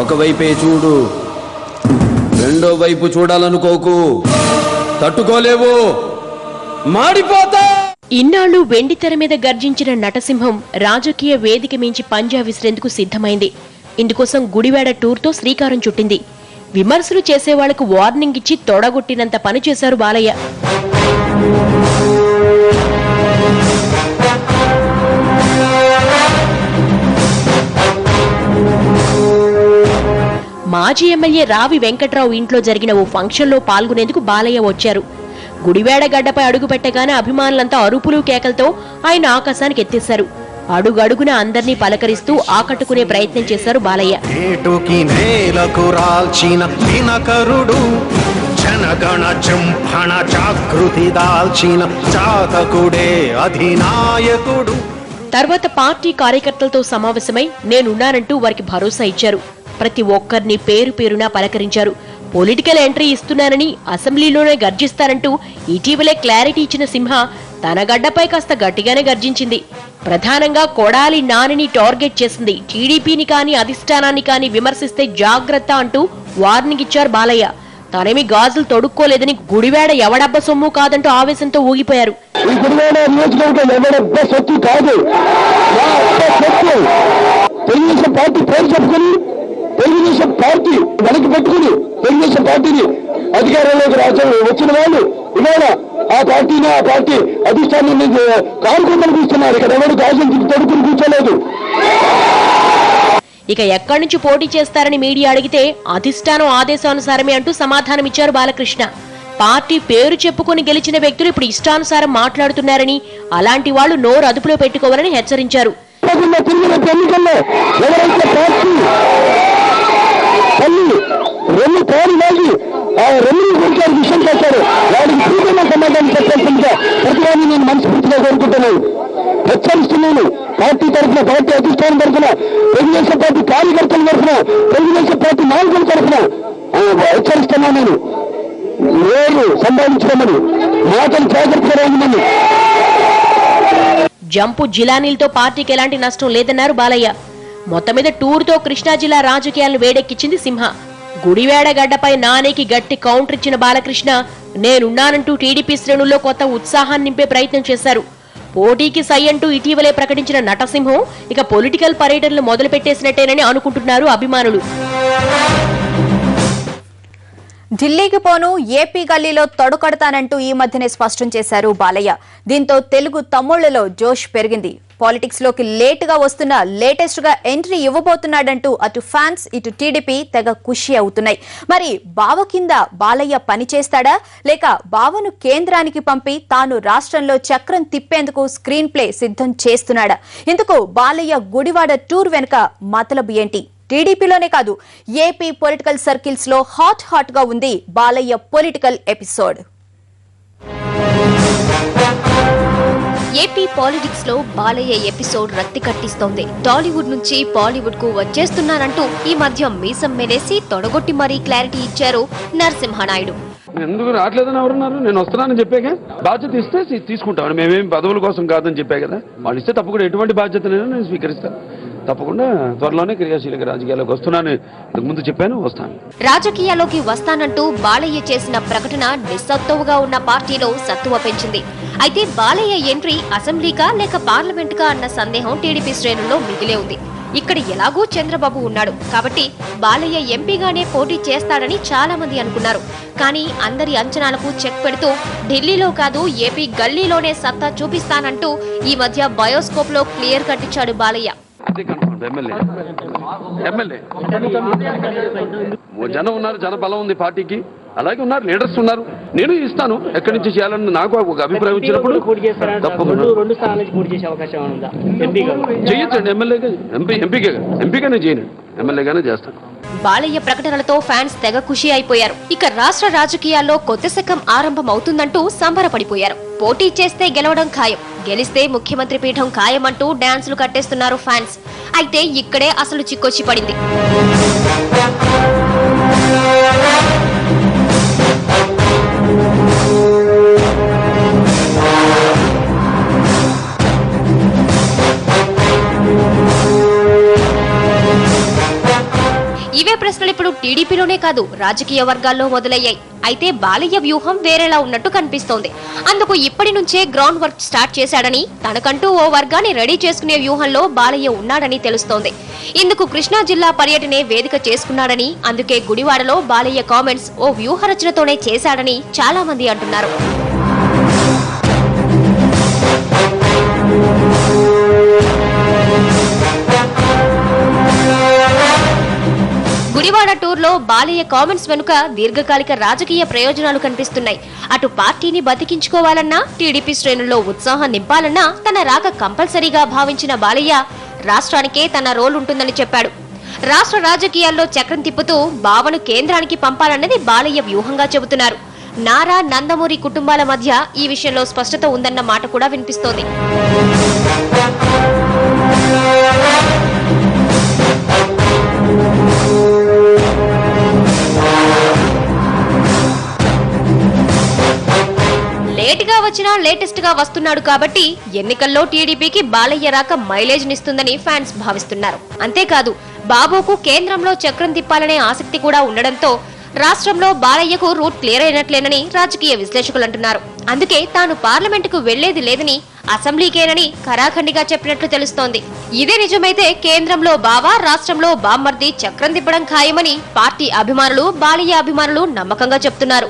ఒకవైపే చూడు, రెండో వైపు చూడాలనుకోకు, తట్టుకోలేవు, మాడిపోతా. ఇన్నాళ్లు వెండితెర మీద గర్జించిన నటసింహం రాజకీయ వేదిక మించి పంజా విసిరేందుకు సిద్ధమైంది. ఇందుకోసం గుడివాడ టూర్తో శ్రీకారం చుట్టింది. విమర్శలు చేసేవాళ్లకు వార్నింగ్ ఇచ్చి తొడగొట్టినంత పని చేశారు బాలయ్య. మాజీ ఎమ్మెల్యే రావి వెంకట్రావు ఇంట్లో జరిగిన ఓ ఫంక్షన్లో పాల్గొనేందుకు బాలయ్య వచ్చారు. గుడివాడ గడ్డపై అడుగు పెట్టగానే అభిమానులంతా అరుపులు కేకలతో ఆయన ఆకాశానికి ఎత్తేశారు. అడుగడుగున అందర్నీ పలకరిస్తూ ఆకట్టుకునే ప్రయత్నం చేశారు బాలయ్య. తర్వాత పార్టీ కార్యకర్తలతో సమావేశమై నేనున్నానంటూ వారికి భరోసా ఇచ్చారు. ప్రతి ఒక్కరిని పేరు పేరునా పలకరించారు. పొలిటికల్ ఎంట్రీ ఇస్తున్నానని, అసెంబ్లీలోనే గర్జిస్తారంటూ ఇటీవలే క్లారిటీ ఇచ్చిన సింహ తన గడ్డపై కాస్త గట్టిగానే గర్జించింది. ప్రధానంగా కొడాలి నానిని టార్గెట్ చేసింది. టీడీపీని కానీ అధిష్టానాన్ని కానీ విమర్శిస్తే జాగ్రత్త అంటూ వార్నింగ్ ఇచ్చారు బాలయ్య. తనేమి గాజులు తొడుక్కోలేదని, గుడివాడ ఎవడబ్బ సొమ్ము కాదంటూ ఆవేశంతో ఊగిపోయారు. తెలుగుదేశం పార్టీ వెనక్కి పెట్టుకుని తెలుగుదేశం పార్టీని అధికారంలోకి వచ్చిన వాళ్ళు ఇవాళ ఆ పార్టీ అధిష్టానాన్ని కారుకుందని కూర్చున్నారు. ఇక్కడ ఎవరు గాజులు తొడుకుని కూర్చోలేదు. ఇక ఎక్కడి నుంచి పోటీ చేస్తారని మీడియా అడిగితే అధిష్టానం ఆదేశానుసారమే అంటూ సమాధానమిచ్చారు బాలకృష్ణ. పార్టీ పేరు చెప్పుకుని గెలిచిన వ్యక్తులు ఇప్పుడు ఇష్టానుసారం మాట్లాడుతున్నారని, అలాంటి వాళ్లు నోరు అదుపులో పెట్టుకోవాలని హెచ్చరించారు. రెండు కోరి వాళ్ళు ఆ రెండు గురించి విషయం చేశారు. వాడికి పూర్తిగా సమాధానం చెప్పాల్సిందిగా ప్రతివాడిని నేను మనస్ఫూర్తిగా కోరుకుంటున్నాను, హెచ్చరిస్తున్నాను. పార్టీ తరఫున, పార్టీ అధిష్టానం తరఫున, తెలుగుదేశం పార్టీ కార్యకర్తల తరఫున, తెలుగుదేశం పార్టీ నాయకుల తరఫున హెచ్చరిస్తున్నాను. నేను నేను సంపాదించుకోమని, మాటలు జాగ్రత్తగా ఉండమని. జంపు జిలానీలతో పార్టీకి ఎలాంటి నష్టం లేదన్నారు బాలయ్య. మొత్తం మీద టూర్తో కృష్ణా జిల్లా రాజకీయాలను వేడెక్కించింది సింహ. గుడివాడ గడ్డపై నానికి గట్టి కౌంటర్ ఇచ్చిన బాలకృష్ణ నేనున్నానంటూ టీడీపీ శ్రేణుల్లో కొత్త ఉత్సాహాన్ని నింపే ప్రయత్నం చేశారు. పోటీకి సై అంటూ ఇటీవలే ప్రకటించిన నటసింహం ఇక పొలిటికల్ పర్యటనలు మొదలు పెట్టేసినట్టేనని అనుకుంటున్నారు అభిమానులు. ఢిల్లీకి పోను, ఏపీ గల్లీలో తొడకడతానంటూ ఈ మధ్యనే స్పష్టం చేశారు బాలయ్య. దీంతో తెలుగు తమ్ముళ్లలో జోష్ పెరిగింది. పాలిటిక్స్ లోకి లేటుగా వస్తున్న, లేటెస్ట్ గా ఎంట్రీ ఇవ్వబోతున్నాడంటూ అటు ఫ్యాన్స్, ఇటు టీడీపీ తెగ ఖుషి అవుతున్నాయి. మరి బావ కింద బాలయ్య పని చేస్తాడా, లేక బావను కేంద్రానికి పంపి తాను రాష్ట్రంలో చక్రం తిప్పేందుకు స్క్రీన్ ప్లే సిద్ధం చేస్తున్నాడా? ఇందుకు బాలయ్య గుడివాడ టూర్ వెనుక మతలబు ఏంటి? టీడీపీలోనే కాదు, ఏపీ పొలిటికల్ సర్కిల్స్ లో హాట్ గా ఉంది Balayya political episode. AP politics లో బాలయ్య ఎపిసోడ్ రక్తి కట్టిస్తోంది. టాలీవుడ్ నుంచి బాలీవుడ్ కు వచ్చేస్తున్నానంటూ ఈ మధ్య మీసం మెలేసి తొడగొట్టి మరీ క్లారిటీ ఇచ్చారు నరసింహనాయుడు. ఎందుకు రావట్లేదని ఎవరున్నారు? నేను వస్తున్నానని చెప్పాక బాధ్యత ఇస్తే తీసుకుంటాను. మేమేం పదవుల కోసం కాదని చెప్పా కదా. వాళ్ళు ఇస్తే తప్పకుండా ఎటువంటి బాధ్యతనైనా నేను స్వీకరిస్తాను. తప్పకుండా త్వరలోనే క్రియాశీలక రాజకీయాల్లోకి వస్తున్నాను. ముందు చెప్పాను, వస్తాను. రాజకీయాల్లోకి వస్తానంటూ బాలయ్య చేసిన ప్రకటన నిస్సత్తువుగా ఉన్న పార్టీలో సత్తువ పెంచింది. అయితే బాలయ్య ఎంట్రీ అసెంబ్లీకా లేక పార్లమెంట్కా అన్న సందేహం టీడీపీ శ్రేణుల్లో మిగిలే ఉంది. ఇక్కడ ఎలాగూ చంద్రబాబు ఉన్నాడు కాబట్టి బాలయ్య ఎంపీగానే పోటీ చేస్తాడని చాలా మంది అనుకున్నారు. కానీ అందరి అంచనాలకు చెక్ పెడుతూ ఢిల్లీలో కాదు, ఏపీ గల్లీలోనే సత్తా చూపిస్తానంటూ ఈ మధ్య బయోస్కోప్ లో క్లియర్ కట్టించాడు బాలయ్య. జనం ఉన్నారు, జన బలం ఉంది పార్టీకి, అలాగే ఉన్నారు, లీడర్స్ ఉన్నారు. నేను ఇస్తాను. ఎక్కడి నుంచి చేయాలని నాకు ఒక అభిప్రాయం వచ్చినప్పుడు చేయొచ్చండి. ఎమ్మెల్యేగా ఎంపీగానే చేయను, ఎమ్మెల్యేగానే చేస్తాను. బాలయ్య ప్రకటనలతో ఫ్యాన్స్ తెగ ఖుషి అయిపోయారు. ఇక రాష్ట్ర రాజకీయాల్లో కొత్త శకం ఆరంభం అవుతుందంటూ సంబరపడిపోయారు. పోటీ చేస్తే గెలవడం ఖాయం, గెలిస్తే ముఖ్యమంత్రి పీఠం ఖాయమంటూ డాన్సులు కట్టేస్తున్నారు ఫ్యాన్స్. అయితే ఇక్కడే అసలు చిక్కొచ్చి పడింది. ఇవే టీడీపీలోనే కాదు రాజకీయ వర్గాల్లో మొదలయ్యాయి. అయితే బాలయ్య వ్యూహం వేరేలా ఉన్నట్టు కనిపిస్తోంది. అందుకు ఇప్పటి నుంచే గ్రౌండ్ వర్క్ స్టార్ట్ చేశాడని, తనకంటూ ఓ వర్గాన్ని రెడీ చేసుకునే వ్యూహంలో బాలయ్య ఉన్నాడని తెలుస్తోంది. ఇందుకు కృష్ణా జిల్లా పర్యటనే వేదిక చేసుకున్నాడని, అందుకే గుడివాడలో బాలయ్య కామెంట్స్ ఓ వ్యూహరచనతోనే చేశాడని చాలా మంది అంటున్నారు. గుడివాడ టూర్లో బాలయ్య కామెంట్స్ వెనుక దీర్ఘకాలిక రాజకీయ ప్రయోజనాలు కనిపిస్తున్నాయి. అటు పార్టీని బతికించుకోవాలన్నా, టీడీపీ శ్రేణుల్లో ఉత్సాహం నింపాలన్నా తన రాక కంపల్సరీగా భావించిన బాలయ్య రాష్ట్రానికే తన రోల్ ఉంటుందని చెప్పాడు. రాష్ట్ర రాజకీయాల్లో చక్రం తిప్పుతూ బావను కేంద్రానికి పంపాలన్నది బాలయ్య వ్యూహంగా చెబుతున్నారు. నారా, నందమూరి కుటుంబాల మధ్య ఈ విషయంలో స్పష్టత ఉందన్న మాట కూడా వినిపిస్తోంది. లేటుగా వచ్చినా లేటెస్ట్ గా వస్తున్నాడు కాబట్టి ఎన్నికల్లో టీడీపీకి బాలయ్య రాక మైలేజ్ నిస్తుందని ఫ్యాన్స్ భావిస్తున్నారు. అంతేకాదు బాబుకు కేంద్రంలో చక్రం తిప్పాలనే ఆసక్తి కూడా ఉండడంతో రాష్ట్రంలో బాలయ్యకు రూట్ క్లియర్ అయినట్లేనని రాజకీయ విశ్లేషకులు అంటున్నారు. అందుకే తాను పార్లమెంటుకు వెళ్లేది లేదని, అసెంబ్లీకేనని ఖరాఖండిగా చెప్పినట్లు తెలుస్తోంది. ఇదే నిజమైతే కేంద్రంలో బావా, రాష్ట్రంలో బామ్మర్ది చక్రం తిప్పడం ఖాయమని పార్టీ అభిమానులు, బాలయ్య అభిమానులు నమ్మకంగా చెప్తున్నారు.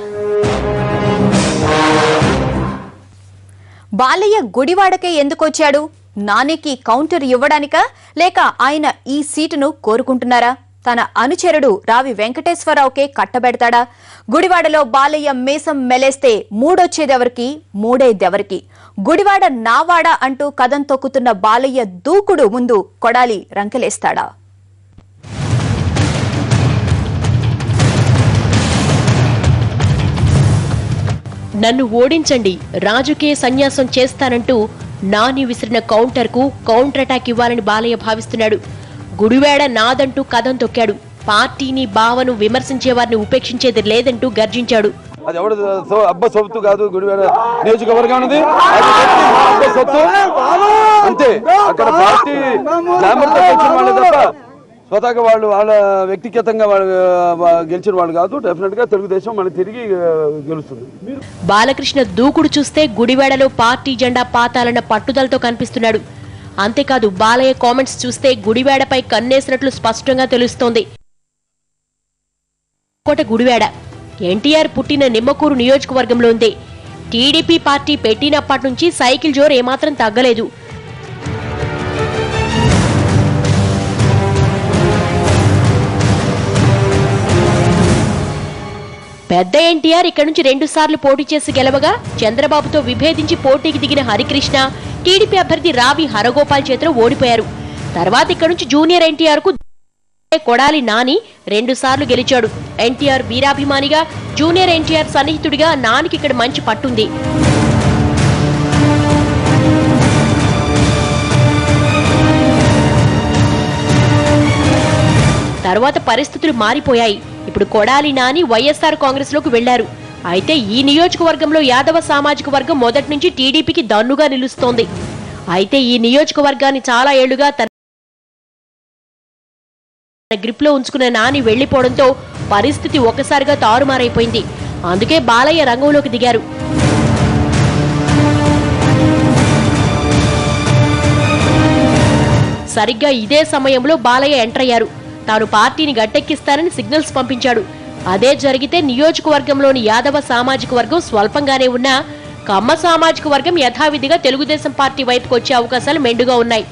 బాలయ్య గుడివాడకే ఎందుకొచ్చాడు? నానికి కౌంటర్ ఇవ్వడానికా, లేక ఆయన ఈ సీటును కోరుకుంటున్నారా? తన అనుచరుడు రావి వెంకటేశ్వరరావుకే కట్టబెడతాడా? గుడివాడలో బాలయ్య మీసం మెలేస్తే మూడొచ్చేదెవరికి, మూడేదెవరికి? గుడివాడ నావాడ అంటూ కదం తొక్కుతున్న బాలయ్య దూకుడు ముందు కొడాలి రంకెలేస్తాడా? నన్ను ఓడించండి, రాజకీయ సన్యాసం చేస్తానంటూ నాని విసిరిన కౌంటర్కు కౌంటర్ అటాక్ ఇవ్వాలని బాలయ్య భావిస్తున్నాడు. గుడివాడ నాదంటూ కథం తొక్కాడు. పార్టీని, బావను విమర్శించే వారిని ఉపేక్షించేది లేదంటూ గర్జించాడు. అది ఎవడు అబ్బ సొత్తు కాదు, గుడివాడ నియోజకవర్గానికి సొత్తు అంతే. అక్కడ పార్టీ వాళ్ళే తప్ప స్వతహాగా వాళ్ళు వాళ్ళ వ్యక్తిగతంగా వాళ్ళు గెలిచిన వాళ్ళు కాదు. డెఫినెట్ గా తెలుగుదేశం మనకి తిరిగి గెలుస్తుంది. బాలకృష్ణ దూకుడు చూస్తే గుడివాడలో పార్టీ జెండా పాతాలన్న పట్టుదలతో కనిపిస్తున్నాడు. అంతేకాదు బాలయ్య కామెంట్స్ చూస్తే గుడివాడపై కన్నేసినట్లు స్పష్టంగా తెలుస్తోంది. కోట గుడివాడ ఎన్టీఆర్ పుట్టిన నిమ్మకూరు నియోజకవర్గంలో ఉంది. టీడీపీ పార్టీ పెట్టినప్పటి నుంచి సైకిల్ జోరు ఏమాత్రం తగ్గలేదు. పెద్ద ఎన్టీఆర్ ఇక్కడ నుంచి 2 సార్లు పోటీ చేసి గెలవగా, చంద్రబాబుతో విభేదించి పోటీకి దిగిన హరికృష్ణ, టీడీపీ అభ్యర్థి రావి హరగోపాల్ చేతిలో ఓడిపోయారు. తర్వాత ఇక్కడ నుంచి జూనియర్ ఎన్టీఆర్ కు కొడాలి నాని 2 సార్లు గెలిచాడు. ఎన్టీఆర్ వీరాభిమానిగా, జూనియర్ ఎన్టీఆర్ సన్నిహితుడిగా నానికి ఇక్కడ మంచి పట్టుంది. తర్వాత పరిస్థితులు మారిపోయాయి. ఇప్పుడు కొడాలి నాని వైఎస్ఆర్ కాంగ్రెస్ లోకి వెళ్లారు. అయితే ఈ నియోజకవర్గంలో యాదవ సామాజిక వర్గం మొదటి నుంచి టీడీపీకి దన్నుగా నిలుస్తోంది. అయితే ఈ నియోజకవర్గాన్ని చాలా ఏళ్లుగా తన గ్రిప్ లో ఉంచుకున్న నాని వెళ్లిపోవడంతో పరిస్థితి ఒక్కసారిగా తారుమారైపోయింది. అందుకే బాలయ్య రంగంలోకి దిగారు. సరిగ్గా ఇదే సమయంలో బాలయ్య ఎంటర్ అయ్యారు. తాను పార్టీని గట్టెక్కిస్తానని సిగ్నల్స్ పంపించాడు. అదే జరిగితే నియోజకవర్గంలోని యాదవ సామాజిక వర్గం స్వల్పంగానే ఉన్నా కమ్మ సామాజిక వర్గం యథావిధిగా తెలుగుదేశం పార్టీ వైపుకు వచ్చే అవకాశాలు మెండుగా ఉన్నాయి.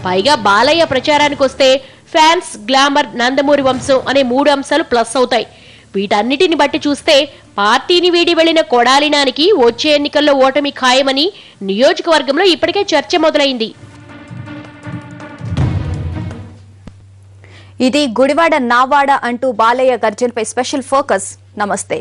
పైగా బాలయ్య ప్రచారానికి వస్తే ఫ్యాన్స్, గ్లామర్, నందమూరి వంశం అనే 3 అంశాలు ప్లస్ అవుతాయి. వీటన్నిటిని బట్టి చూస్తే పార్టీని వీడి వెళ్లిన కొడాలి నానికి వచ్చే ఎన్నికల్లో ఓటమి ఖాయమని నియోజకవర్గంలో ఇప్పటికే చర్చ మొదలైంది. ఇది గుడివాడ నావాడ అంటూ బాలయ్య గర్జనపై స్పెషల్ ఫోకస్. నమస్తే.